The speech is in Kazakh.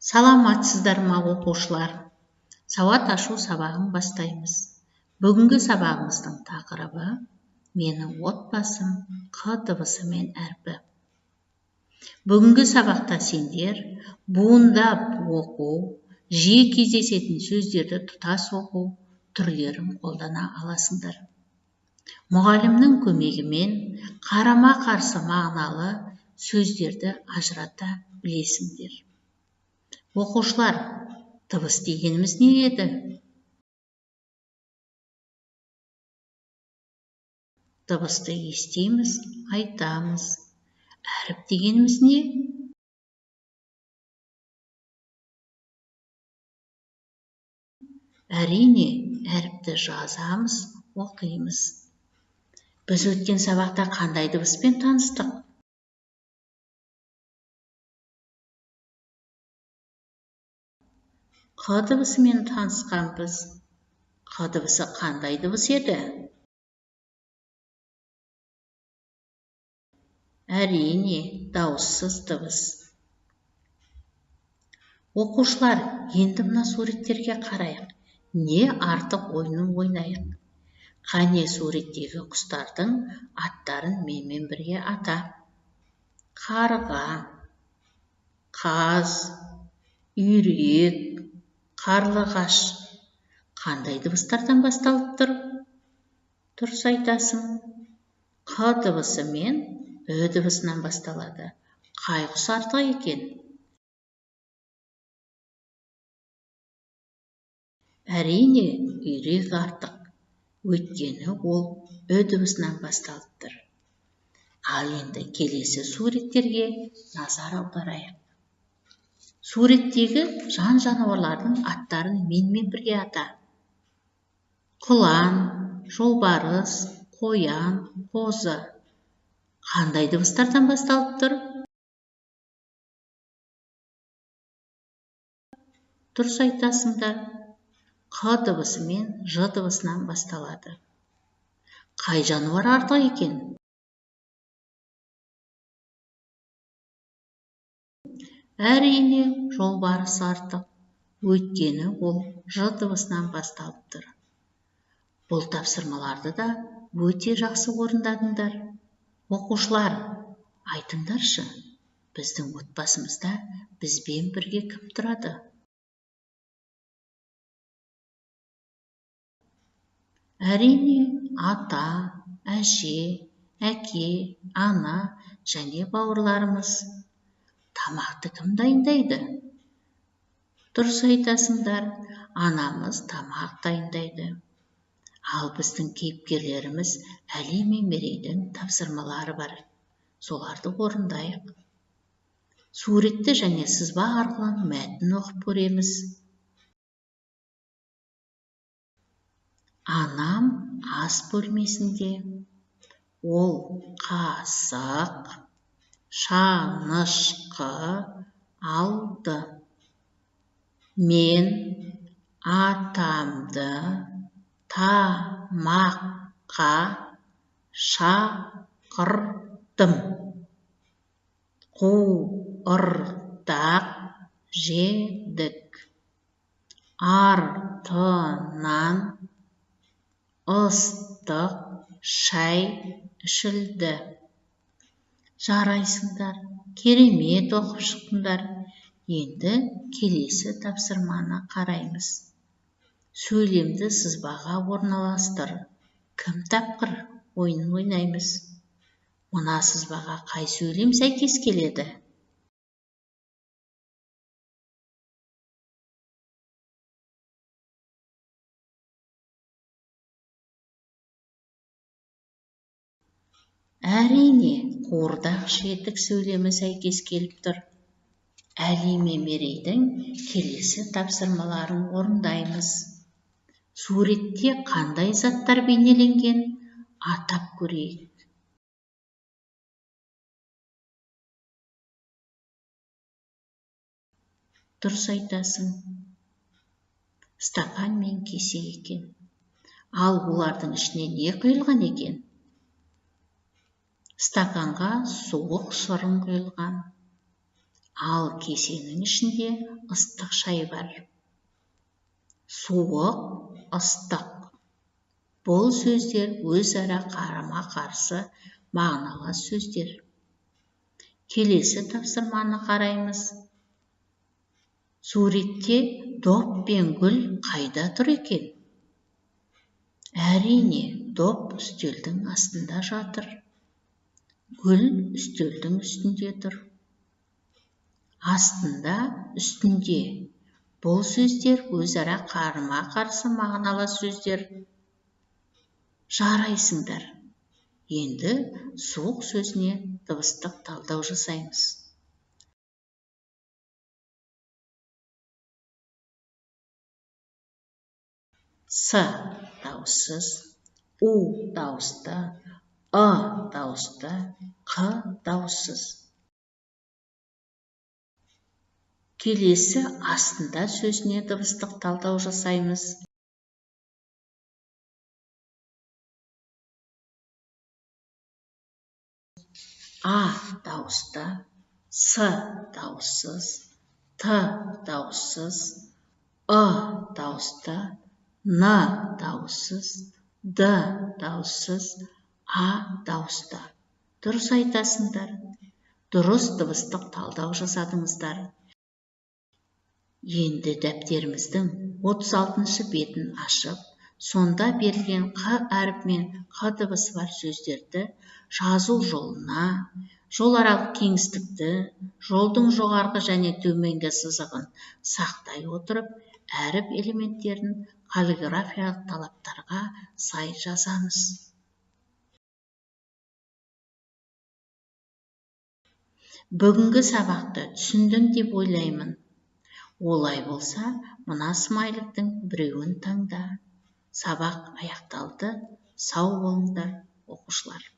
Саламатсыздар ма оқушылар? Сауат ашу сабағын бастаймыз. Бүгінгі сабағымыздың тақырыбы менің отбасым, Қ дыбысы мен әрпі. Бүгінгі сабақта сендер буындап оқу, жиі кездесетін сөздерді тұтас оқу түрлерін қолдана аласыңдар. Мұғалімнің көмегімен қарама-қарсы мағыналы сөздерді ажырата білесіңдер. Оқушылар, дыбыс дегеніміз не еді? Дыбысты естиміз, айтамыз. Әріп дегеніміз не? Әрине, әріпті жазамыз, оқимыз. Біз өткен сабақта қандай дыбыспен таныстық? Қ дыбысымен танысқанбыз. Қ дыбысы қандай дыбыс еді? Әрине, дауыссыз дыбыс. Оқушылар, енді мына суреттерге қарайық. Не артық ойынын ойнайық. Қане суреттегі құстардың аттарын менімен бірге ата. Қарға, қаз, үйрек, қарлығаш. Қандай дыбыстардан басталып тұр? Дұрыс айтасың. Қ дыбысы мен Ө дыбысынан басталады. Қай құс артық екен? Әрине, үйрек артық. Өйткені ол Ө дыбысынан басталып тұр. Ал енді келесі суреттерге назар аударайық. Суреттегі жан-жануарлардың аттарын менімен бірге ата. Құлан, жолбарыс, қоян, қозы. Қандай дыбыстардан басталып тұр? Дұрыс айтасыңдар. Қ дыбысы мен Ж дыбысынан басталады. Қай жануар артық екен? Әрине, жолбарыс артық. Өйткені ол Ж дыбысынан басталып тұр. Бұл тапсырмаларды да өте жақсы орындадыңдар. Оқушылар, айтыңдаршы, біздің отбасымызда бізбен бірге кім тұрады? Әрине, ата, әже, әке, ана және бауырларымыз. Тамақты кім дайындайды? Дұрыс айтасыңдар, анамыз тамақ дайындайды. Ал біздің кейіпкерлеріміз Әли мен Мерейдің тапсырмалары бар. Соларды орындайық. Суретті және сызба арқылы мәтін оқып көреміз. Анам ас бөлмесінде. Ол қасық, шанышқы алды. Мен атамды тамаққа шақырдым. Қуырдақ жедік. Артынан ыстық шай ішілді. Жарайсыңдар, керемет оқып шықтыңдар. Енді келесі тапсырманы қараймыз. Сөйлемді сызбаға орналастыр. Кім тапқыр? Ойын ойнаймыз. Мына сызбаға қай сөйлем сәйкес келеді? Әрине, қуырдақ жедік сөйлемі сәйкес келіп тұр. Әли мен Мерейдің келесі тапсырмаларын орындаймыз. Суретте қандай заттар бейнеленген? Атап көрейік. Дұрыс айтасың. Стакан мен кесе екен. Ал олардың ішіне не құйылған екен? Стаканға суық шырын құйылған. ал кесенің ішінде ыстық шай бар. Суық, ыстық. Бұл сөздер өзара қарама-қарсы мағыналы сөздер. Келесі тапсырманы қараймыз. Суретте доп пен гүл қайда тұр екен? Әрине, доп үстелдің астында жатыр. Гүл үстелдің үстінде тұр. Астында, үстінде. Бұл сөздер өзара қарама-қарсы мағыналы сөздер. Жарайсыңдар. Енді суық сөзіне дыбыстық талдау жасаймыз. С дауыссыз, У дауысты, Ы дауысты, Қ дауыссыз. Келесі астында сөзіне дыбыстық талдау жасаймыз. А дауысты, С дауыссыз, Т дауыссыз, Ы дауысты, Н дауыссыз, Д дауыссыз, А дауысты. Дұрыс айтасыңдар. Дұрыс дыбыстық талдау жасадыңыздар. Енді дәптеріміздің 36-шы бетін ашып, сонда берілген Қ әрпімен Қ дыбысы бар сөздерді жазу жолына, жол аралық кеңістікті, жолдың жоғарғы және төменгі сызығын сақтай отырып, әріп элементтерін каллиграфиялық талаптарға сай жазамыз. Бүгінгі сабақты түсіндің деп ойлаймын. Олай болса, мына смайликтің біреуін таңда. Сабақ аяқталды. Сау болыңдар, оқушылар.